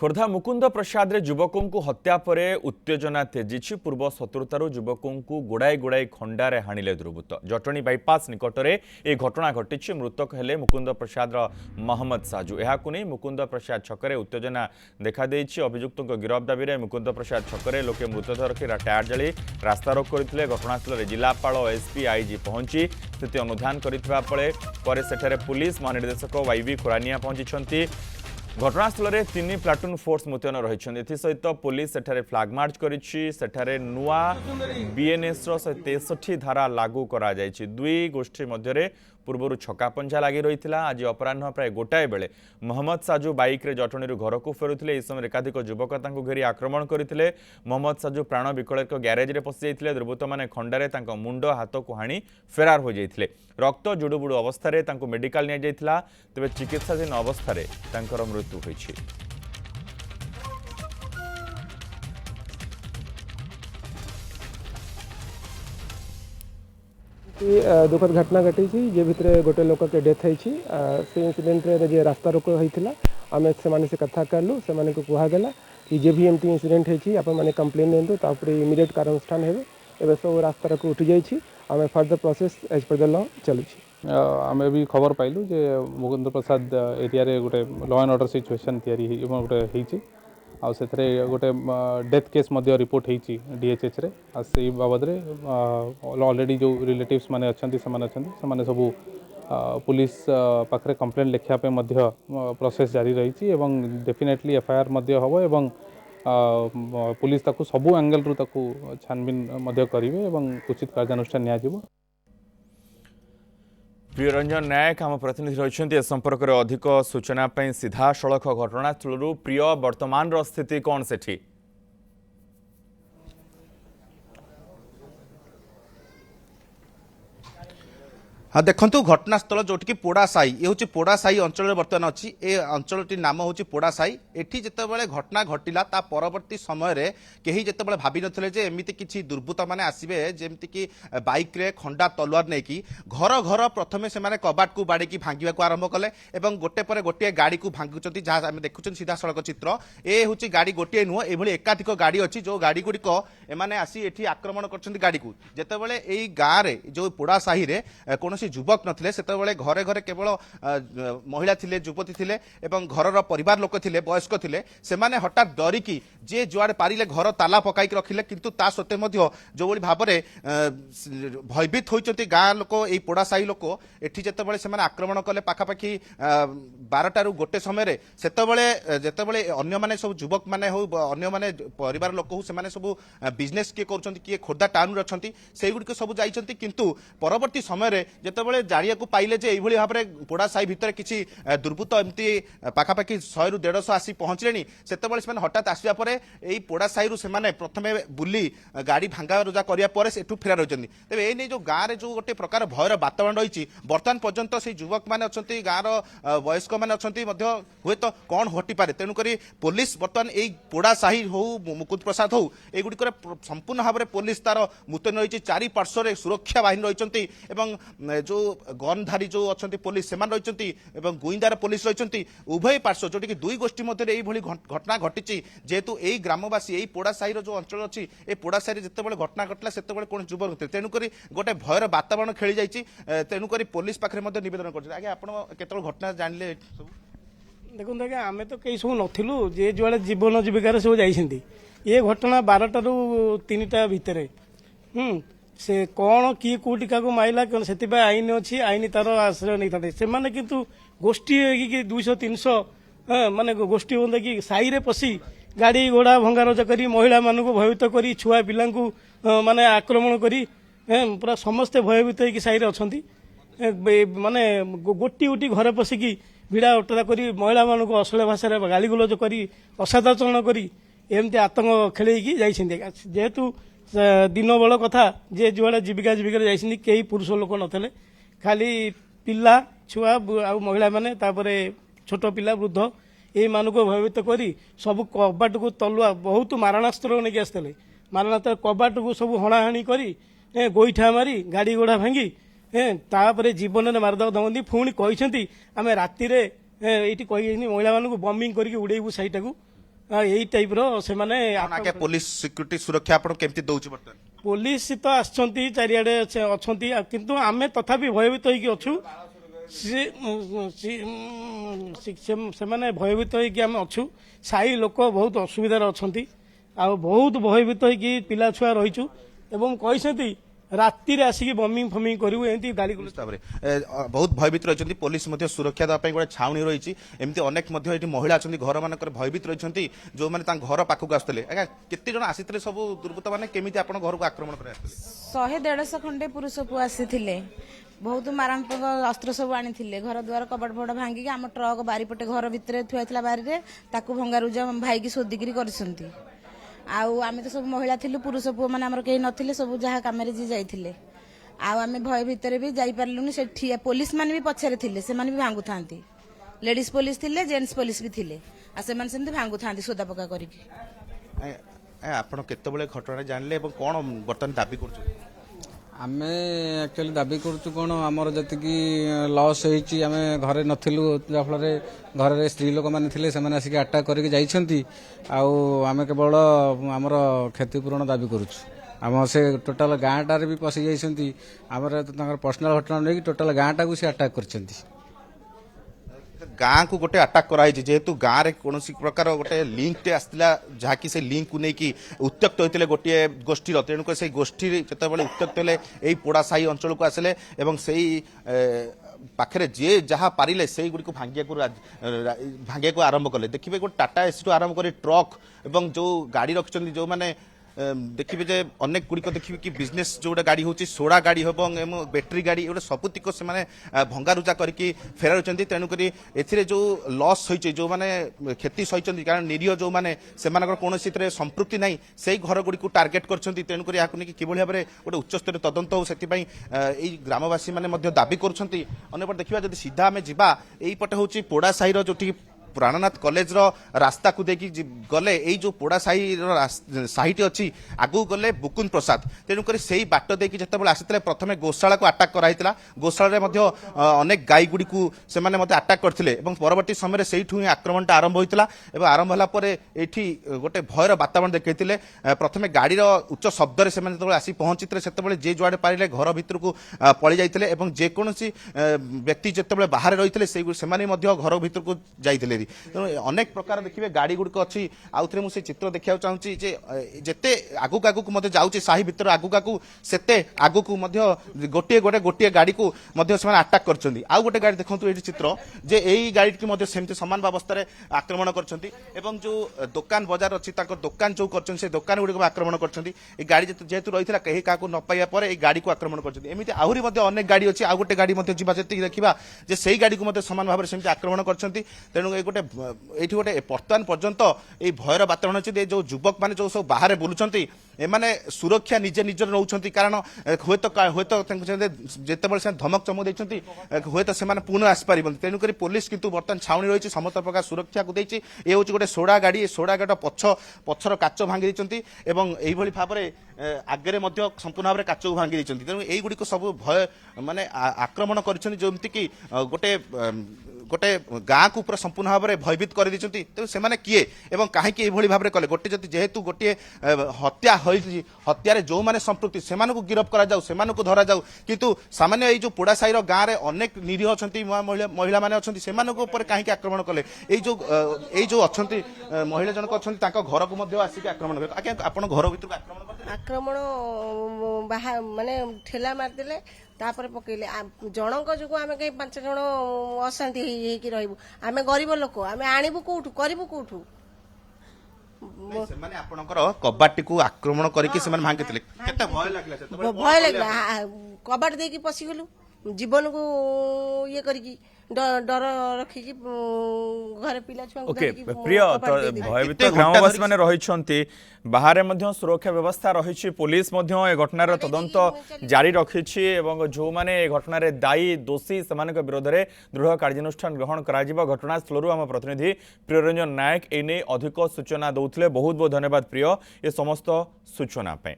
खोर्धा मुकुंद प्रसाद रे युवकों को हत्या पर उत्तेजना तेजी पूर्व शत्रुतार युवकों को गोड़ाई गोड़ाई खंडारे हाणिले दुर्बृत्त जटणी बाईपास निकटरे ए घटना घटी मृतक हेले मुकुंद प्रसाद महम्मद साजु यहाकु नहीं मुकुंद प्रसाद छकरे उत्तेजना देखा अभियुक्तों गिरफ दाबी मुकुंद प्रसाद छकरे लोके मृतदेह रखी टायर जाली रास्ता रोक करते घटनास्थल जिलापाल एसपी आईजी पहुंची स्थिति अनुधान कर पुलिस महानिर्देशक वाईवी खुरानिया पहुंची घटनास्थल में 3 प्लाटून फोर्स मुतयन रही सहित पुलिस सेठारे फ्लैग मार्च कर नुआ बीएनएस 63 धारा लागू करा जायछि। दुई गोष्ठी मध्य पूर्व छकापंजा लगी रही आज अपराह प्राय गोटाए बेले मोहम्मद साजु बाइक रे जटणी घर को फेरुले यह समय एकाधिक युवक घेरी आक्रमण करते मोहम्मद साजु प्राण विकल ग्यारेज में पशि जाते दुर्बृत्त मैंने खंडारे मुंड हाथ को हाणी फेरार हो जाते रक्त जुड़ुबुड़ू अवस्था मेडिकल नि जाइथिला तेबे चिकित्साधीन अवस्था मृत्यु होइछि। दुखद घटना घटी जे भितर गोटे लोक के डेथ होती से इनसीडेंट रे जे रास्ता रोक होता आम से कथा कलु से कहगला कि जे भी एमती इनसीडेंट होती आपण मैंने कंप्लेन दिंतु इमिडिएट कार्यानुष्ठान हे एवं सब रास्ता रोक उठी जाइए आम further process as per the law चलुँ। आम भी खबर पाइलु जे मुकुंद प्रसाद एरिया रे गोटे लॉ एंड ऑर्डर सिचुएशन तैयारी गोटे आउ से गोटे डेथ केस रिपोर्ट होती डीएचएच रे आ से बाबद ऑलरेडी जो रिलेटिव्स माने अच्छे से सब पुलिस पाखरे कंप्लेंट लिखापे प्रोसेस जारी रही एवं डेफिनेटली एफआईआर हम एवं पुलिस ताकू सबू एंगल रु ताकू छानबीन करेंगे एवं उचित कार्यानुष्ठान नियाजिबो। प्रियरंजन नायक आम प्रतिनिधि रही ए संपर्क में अधिक सूचना सीधा सड़क घटनास्थल प्रिय वर्तमान स्थिति कौन सेठी? हाँ देखु घटनास्थल जोटि पोड़ा साई ये हूँ पोड़ा साई अंचल बर्तमान अच्छी ए अंचलटी नाम हूँ पोड़ा साई एठी जितेबाला घटना घटिला ता परवर्ती समय रे कहीं जितेबाला भाभी नथिले जे एमिति किछि दुर्बृत्त माने आसीबे जेमति कि बाइक रे खंडा तलवार नै कि घर घर प्रथमे से माने कबाट को बाड़ी की भांगिबा को आरंभ कले एवं गोटे पर गोटे गाड़ी को भांगुचंती जहाँ आम देखुछन सीधा सड़क चित्र ए हूँ गाड़ी गोटे नुह एभली एकाधिक गाड़ी अच्छी जो गाड़ी गुड़िक एमाने आसी एठी आक्रमण करछंती गाड़ी को जेतेबाला एई गाँ रे जो पोड़ा साही रे कौन युवक नथिले सेतेबेले घरे घरे केवल महिला थिले युवती थिले एवं घरर परिवार लोक थिले वयस्क थिले सेमाने हठात डरिकी जे जुआड़े पारिले घर ताला पकाइक रखिले किंतु ता सत्ते मध्य जो भली भाबरे भयभीत होइचंती गाँ लोक एई पोड़ा साही लोक एठी जेतेबेले सेमाने आक्रमण कले पाखापाखि 12 रु गोटे समय रे सेतेबेले जेतेबेले अन्य माने सब युवक माने हो अन्य माने परिवार लोक हो सेमाने सब बिजनेस के करचंती कि खोर्धा टाउन रे अछंती सेई गुडी सब जाइचंती किंतु परवर्ती समय रे जेतेबेले जानिया को पाइले जे एभली भाबरे पोड़ा साही भितर किछि दुर्बृत्त एमती पाखापाखि 100 रु 150 आसी पहुंचलेनी सेतेबेले सेमाने हठात आसिया परे एई पोड़ा साही रु सेमाने प्रथमे बुली गाड़ी भांगा रोजा करिया परे सेठु फेरा रहिचंदी तबे ए नै जो गाँ रे जो गोटे प्रकार भयर वातावरण रहिछि वर्तमान पर्यंत से युवक माने अछंती गाँ रो वयस्क माने अछंती मध्य हुए तो कोन हटि पारे तेनु करी पुलिस वर्तमान एई पोड़ा साही हो मुकुंद प्रसाद हो ए गुडी करे संपूर्ण भाबरे पुलिस तार मुतयन रहिछि चारि पार्श्व रे सुरक्षा बाहिनी रहिचंती एवं जो गनधारी जो अच्छा पुलिस से रही गुइंदार पुलिस रही उभय पार्श्व जोटि कि दुई गोष्ठी मध्य ये घटना घटी जेहेतु यही ग्रामवासी यही पोड़ा साही जो अंचल अच्छी ए पोड़ा साही जिते घटना घटला से कौन युवक थे तेणुक गोटे भयर वातावरण खेली जाइए तेणुक पुलिस पाखे नवेदन कर घटना जानले देखो आज्ञा आम तो कई सब नथिलु जे जुआड़े जीवन जीविकार सब जाइछन्ती ये घटना 12 रु 3टा भितर से कौन किए कौटी क्या माइला से आईन अच्छी आईन तार आश्रय नहीं था से माने किंतु गोष्ठी कि 200-300 माने गोष्ठी होता कि साई रे पशि गाड़ी घोड़ा भंगारुजा करी महिला मान भयभीत करी छुआ पिला माने आक्रमण करी पूरा समस्ते भयभीत होगी साई रे अच्छी माने गोटी गोटी घर पशिकी भिड़ा उटरा करी महिला मान अश्लील भाषा गाली गुलज करी असदाचरण करी एमती आतंक खेलैकी जाइछन्ती जेहेतु दिन बड़ कथा जे जुआड़े जीविका जीविका जाइछन्ती कई पुरुष लोक नथिले खाली पिला छुआ आ महिला माने तापरे छोट पिला वृद्ध ए मानक भयभीत करी सब कबाट को तलुआ बहुत मारणास्त्र नहीं आसते मारणास्त्र कबाट को सब हणाहाणी करी गोईठा मारी गाड़ी घोड़ा भांगी तापरे जीवन में मारदक दमती पुणी कहते आम राति ये महिला मानक बम्बिंग करके उड़ेबू साईटा को ଏଇ ଟାଇପ୍ର ସେମାନେ ଆଜ୍ଞା ପୋଲିସ ସିକ୍ୟୁରିଟି ସୁରକ୍ଷା ଆପଣ କେମିତି ଦଉଛି ବର୍ତ୍ତମାନ? ପୋଲିସ ତ ଆସିଛନ୍ତି ଚାରିଆଡେ ଅଛନ୍ତି କିନ୍ତୁ ଆମେ ତଥାପି ଭୟଭୀତ ହେଇକି ଅଛୁ ସେମାନେ ଭୟଭୀତ ହେଇକି ଆମେ ଅଛୁ। ସାହି ଲୋକ ବହୁତ ଅସୁବିଧାରେ ଅଛନ୍ତି ଆଉ ବହୁତ ଭୟଭୀତ ହେଇକି ପିଲା ଛୁଆ ରହିଛୁ ଏବଂ କହିଛନ୍ତି ରାତିରେ ଆସିକି ବମିଂ ଫମିଂ କରିବୁ ଏମିତି ଗାଳି ତାପରେ ବହୁତ ଭୟଭୀତ ରହିଛନ୍ତି। ପୋଲିସ ମଧ୍ୟ ସୁରକ୍ଷା ଦେବା ପାଇଁ ଗୋଟେ ଛାଉଣି ରହିଛି। ଏମିତି ଅନେକ ମଧ୍ୟ ଏଠି ମହିଳା ଅଛନ୍ତି ଘର ମାନଙ୍କରେ ଭୟଭୀତ ରହିଛନ୍ତି ଯୋଉମାନେ ତାଙ୍କ ଘର ପାଖକୁ ଆସୁଥିଲେ। ଆଜ୍ଞା କେତେ ଜଣ ଆସିଥିଲେ ସବୁ ଦୁର୍ବୃତ୍ତ ମାନେ କେମିତି ଆପଣ ଘରକୁ ଆକ୍ରମଣ କରି ଆସିଥିଲେ? 100-150 ଖଣ୍ଡେ ପୁରୁଷ ପୁଅ ଆସିଥିଲେ। ବହୁତ ମାରାତ୍ମକ ଅସ୍ତ୍ର ସବୁ ଆଣିଥିଲେ। ଘର ଦ୍ୱାର କବାଟ ଫବାଟ ଭାଙ୍ଗିକି ଆମ ଟ୍ରକ୍ ବାରିପଟେ ଘର ଭିତରେ ଥୁଆ ହେଇଥିଲା ବାରିରେ ତାକୁ ଭଙ୍ଗାରୁଜା ଭାଇକି ଶୋଧିକିରି କରିଛନ୍ତି। ଆଉ ଆମେ ତ ସବୁ ମହିଳା ଥିଲୁ ପୁରୁଷ ପୁଅ ମାନେ ଆମର କେହି ନଥିଲେ ସବୁ ଯାହା କାମରେ ଯିଏ ଯାଇଥିଲେ। ଆଉ ଆମେ ଭୟ ଭିତରେ ବି ଯାଇପାରିଲୁନି। ସେଠି ପୋଲିସ ମାନେ ବି ପଛରେ ଥିଲେ ସେମାନେ ବି ଭାଙ୍ଗୁଥାନ୍ତି। ଲେଡିଜ ପୋଲିସ ଥିଲେ ଜେଣ୍ଟସ ପୋଲିସ ବି ଥିଲେ ଆଉ ସେମାନେ ସେମିତି ଭାଙ୍ଗୁଥାନ୍ତି ସୋଦା ପକା କରିକି। ଆପଣ କେତେବେଳେ ଘଟଣା ଜାଣିଲେ ଏବଂ କଣ ବର୍ତ୍ତମାନ ଦାବି କରୁଛନ୍ତି? ଆମେ ଆକ୍ଚୁଆଲି ଦାବି କରୁଛୁ କ'ଣ ଆମର ଯେତିକି ଲସ୍ ହେଇଛି ଆମେ ଘରେ ନଥିଲୁ ଯାହାଫଳରେ ଘରରେ ସ୍ତ୍ରୀ ଲୋକମାନେ ଥିଲେ ସେମାନେ ଆସିକି ଆଟାକ୍ କରିକି ଯାଇଛନ୍ତି। ଆଉ ଆମେ କେବଳ ଆମର କ୍ଷତିପୂରଣ ଦାବି କରୁଛୁ। ଆମ ସେ ଟୋଟାଲ ଗାଁଟାରେ ବି ପଶି ଯାଇଛନ୍ତି। ଆମର ତାଙ୍କର ପର୍ସନାଲ ଘଟଣା ନେଇକି ଟୋଟାଲ ଗାଁଟାକୁ ସେ ଆଟାକ୍ କରିଛନ୍ତି। ଗାଁକୁ ଗୋଟେ ଆଟାକ୍ କରାଯାଇଛି ଯେହେତୁ ଗାଁରେ କୌଣସି ପ୍ରକାର ଗୋଟେ ଲିଙ୍କଟେ ଆସିଥିଲା ଯାହାକି ସେ ଲିଙ୍କକୁ ନେଇକି ଉତ୍ତ୍ୟକ୍ତ ହୋଇଥିଲେ ଗୋଟିଏ ଗୋଷ୍ଠୀର। ତେଣୁକରି ସେଇ ଗୋଷ୍ଠୀ ଯେତେବେଳେ ଉତ୍ତ୍ୟକ୍ତ ହେଲେ ଏଇ ପୋଡ଼ା ସାହି ଅଞ୍ଚଳକୁ ଆସିଲେ ଏବଂ ସେଇ ପାଖରେ ଯିଏ ଯାହା ପାରିଲେ ସେଇଗୁଡ଼ିକୁ ଭାଙ୍ଗିବାକୁ ଆରମ୍ଭ କଲେ। ଦେଖିବେ ଗୋଟେ ଟାଟା ଏସିରୁ ଆରମ୍ଭ କରି ଟ୍ରକ୍ ଏବଂ ଯେଉଁ ଗାଡ଼ି ରଖିଛନ୍ତି ଯେଉଁମାନେ देखिए जे अनेक गुड़िक देखिए कि बिजनेस जो गाड़ी हूँ सोडा गाड़ी हम बैटेरी गाड़ी एगुटा सबुतिक से भंगारुजा करके फेरार होती। तेणुक जो लॉस होती जो मैंने क्षति सही कारण निरीह जो मैंने कौन संपृक्ति ना से घर गुड़ी टार्गेट कर तेणुक कि भाव में गोटे उच्चस्तर तदंत हो से ग्रामवासी मैंने दाबी कर देखा जब सीधा आम जा यहीपटे हूँ पोड़ा साही जो प्राणनाथ कॉलेज रास्ता को देखी गले यही जो पोड़ा साही अच्छी आगू गले बुकुंद प्रसाद तेणुक से बाट देखी जिते आसी प्रथम गोशाला को आटाक कराइला गोशाला अनेक गाई गुड़ी को से आटाक करते परवर्ती समय से ही आक्रमणटा आरंभ होता है। आरंभ होगापर गोटे भयर वातावरण देखते प्रथम गाड़ीर उच्च शब्द से आसी पहुंची से जे जुआड़े पारे घर भीतर को पलि जाते जेकोसी व्यक्ति जिते बाहर रही से घर भीतर को जाते तेणु अनेक प्रकार देखिए गाड़ी गुड़िक अच्छी आउ थे मुझे चित्र देखा चाहिए जिते आगुक आगुक जाऊँगी साही भर आगुक आगुक सेते आगुक गोटे गोटे गोटे गाड़ी को आटाक कर गोटे गाड़ी देखो ये चित्र जे यही गाड़ी की सेमती सामान अवस्था आक्रमण कर जो दुकान बजार अच्छी दुकान जो कर दुकान गुड़िक आक्रमण कर गाड़ी जेहेतु रही है कहीं क्या न पाइबा गाड़ी को आक्रमण करमती आहरी अनेक गाड़ी अच्छी आउ गोटे गाड़ी जी देखा से गाड़ी को सामान भाव में आक्रमण कर तेणु गोटे ये गोटे बर्तमान पर्यंत ये भयर वातावरण अच्छे जो युवक मैंने जो सब बाहर बुलूं एमाने सुरक्षा निजे निजर नौकरी कारण हुए जिते से धमक चमक देती हुए तो से पुनः आसपार तेणुक पुलिस किंतु बर्तमान छाउनी रही समस्त प्रकार सुरक्षा को देती ये हूँ गोटे सोडा गाड़ी सोडा गाड़ी पछर काच भांगी यही भाव में आगे संपूर्ण भाव में काच को भांगी तेणु युड़िक सब भय माने आक्रमण करमती गोटे गोटे गाँ को पूरा संपूर्ण भाव में भयभीत कर तेणु से किए और कहीं भाव में कले गोटे जेहेतु गोटे हत्या हत्यारे जो मैंने संपृक्ति से गिरफ करा से धरा जाऊ किंतु सामान्य जो पोड़ा साही गाँव में अनेक निरीह अच्छा महिला मैंने अच्छा से कहीं आक्रमण कले जो अच्छा महिला जनक अच्छा घर को आसिक आक्रमण कर आप घर भर आक्रमण बाहर माने ठेला मारदेले तापर पकेले जनक जो आम कहीं 5 जन अशांति होगी रही आम गरीब लोक आम आणबू कौटू करू कौटू कबाटी को आक्रमण करके भांगी भय लगला कबाट देकी पशिगलु जीवन को ये करी डर रखिकी घर पिला छुआ ओके प्रिय तो भयभीत ग्रामवासी माने रहिछंती बाहर मध्य सुरक्षा व्यवस्था रही पुलिस मध्य ए घटनार तदंत जारी रखिछि एवं जो माने ए घटनार दायी दोषी समान विरोध में दृढ़ कार्यानुष्ठान ग्रहण करा घटनास्थल आम प्रतिनिधि प्रियरंजन नायक एने अधिक सूचना दौथिले बहुत बहुत धन्यवाद प्रिय ए समस्त सूचना पे।